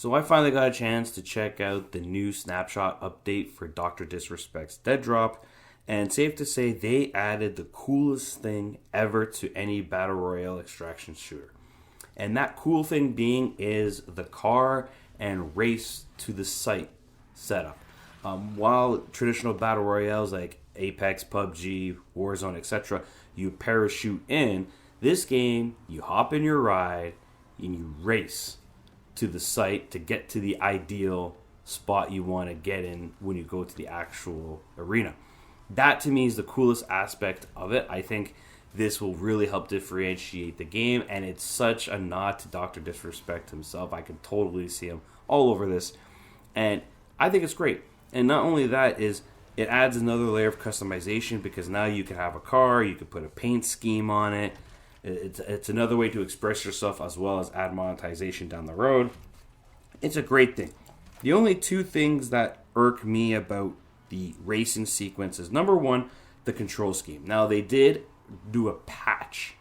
So I finally got a chance to check out the new Snapshot update for Dr. Disrespect's Deadrop, and safe to say they added the coolest thing ever to any Battle Royale extraction shooter. And that cool thing being is the car and race to the site setup. While traditional Battle Royales like Apex, PUBG, Warzone, etc., you parachute in, this game, you hop in your ride and you race to the site to get to the ideal spot you want to get in when you go to the actual arena. That to me is the coolest aspect of it. I think this will really help differentiate the game, and it's such a nod to Dr. Disrespect himself. I can totally see him all over this, and I think it's great. And not only that, is it adds another layer of customization because now you can have a car, you can put a paint scheme on it. It's another way to express yourself as well as add monetization down the road. It's a great thing. The only two things that irk me about the racing sequence is, number one, the control scheme. Now, they did do a patch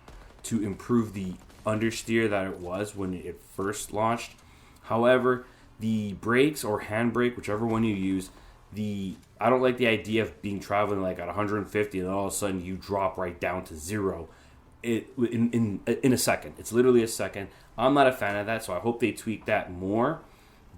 to improve the understeer that it was when it first launched. However, the brakes or handbrake, whichever one you use, I don't like the idea of being traveling like at 150 and all of a sudden you drop right down to zero in a second. It's literally a second. I'm not a fan of that, so I hope they tweak that more.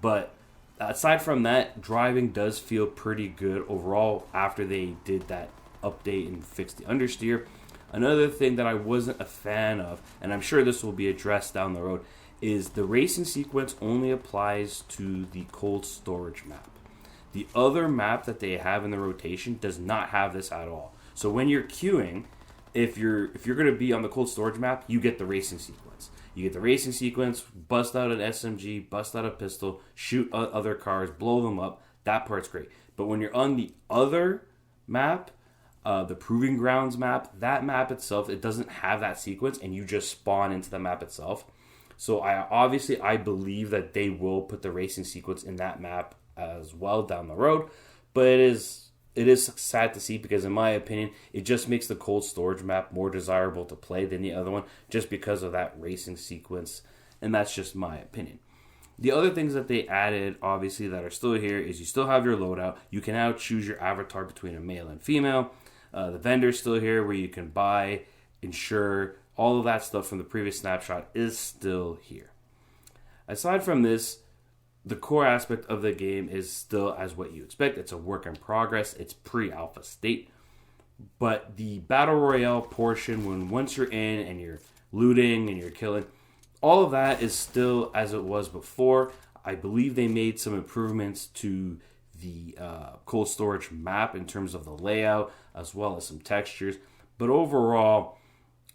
But aside from that, driving does feel pretty good overall after they did that update and fixed the understeer. Another thing that I wasn't a fan of, and I'm sure this will be addressed down the road, is the racing sequence only applies to the cold storage map. The other map that they have in the rotation does not have this at all. So when you're queuing, if you're going to be on the cold storage map, you get the racing sequence. You get the racing sequence, bust out an SMG, bust out a pistol, shoot other cars, blow them up. That part's great. But when you're on the other map, the Proving Grounds map, that map itself, it doesn't have that sequence, and you just spawn into the map itself. So I believe that they will put the racing sequence in that map as well down the road. But it is sad to see because, in my opinion, it just makes the cold storage map more desirable to play than the other one just because of that racing sequence. And that's just my opinion. The other things that they added, obviously, that are still here is you still have your loadout. You can now choose your avatar between a male and female. The vendor's still here where you can buy, insure, all of that stuff from the previous snapshot is still here. Aside from this, the core aspect of the game is still as what you expect. It's a work in progress. It's pre-alpha state. But the Battle Royale portion, once you're in and you're looting and you're killing, all of that is still as it was before. I believe they made some improvements to the cold storage map in terms of the layout as well as some textures. But overall,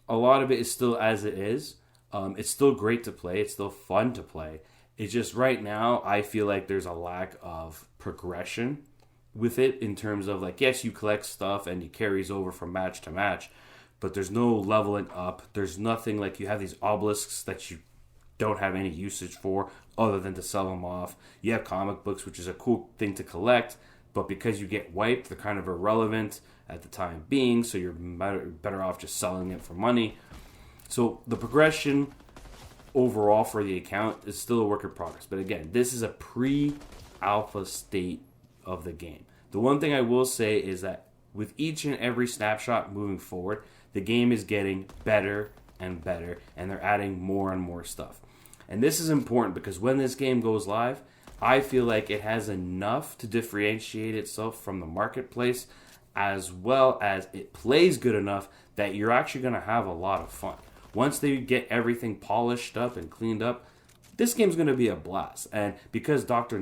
a lot of it is still as it is. It's still great to play. It's still fun to play. It's just right now, I feel like there's a lack of progression with it in terms of, like, yes, you collect stuff and it carries over from match to match, but there's no leveling up. There's nothing, like, you have these obelisks that you don't have any usage for other than to sell them off. You have comic books, which is a cool thing to collect, but because you get wiped, they're kind of irrelevant at the time being, so you're better off just selling it for money. So the progression overall for the account is still a work in progress. But again, this is a pre-alpha state of the game. The one thing I will say is that with each and every snapshot moving forward, the game is getting better and better, and they're adding more and more stuff. And this is important because when this game goes live, I feel like it has enough to differentiate itself from the marketplace, as well as it plays good enough that you're actually going to have a lot of fun. Once they get everything polished up and cleaned up, this game's going to be a blast. And because Dr.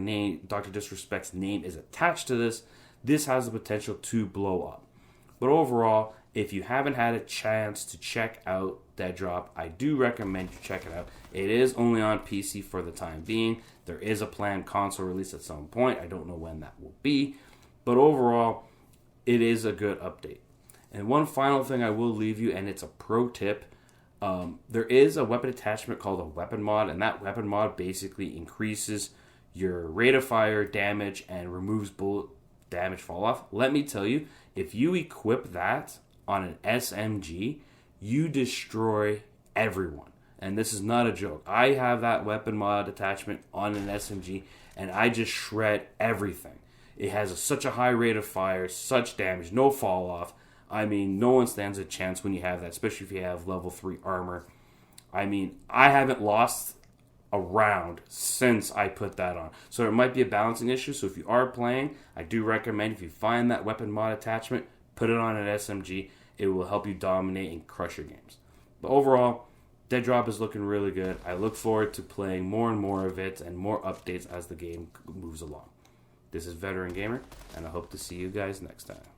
Disrespect's name is attached to this, this has the potential to blow up. But overall, if you haven't had a chance to check out Deadrop, I do recommend you check it out. It is only on PC for the time being. There is a planned console release at some point. I don't know when that will be. But overall, it is a good update. And one final thing I will leave you, and it's a pro tip. There is a weapon attachment called a weapon mod, and that weapon mod basically increases your rate of fire, damage, and removes bullet damage fall off. Let me tell you, if you equip that on an SMG, you destroy everyone. And this is not a joke. I have that weapon mod attachment on an SMG, and I just shred everything. It has such a high rate of fire, such damage, no fall off. I mean, no one stands a chance when you have that, especially if you have level 3 armor. I mean, I haven't lost a round since I put that on. So it might be a balancing issue. So if you are playing, I do recommend if you find that weapon mod attachment, put it on an SMG. It will help you dominate and crush your games. But overall, Deadrop is looking really good. I look forward to playing more and more of it and more updates as the game moves along. This is Veteran Gamer, and I hope to see you guys next time.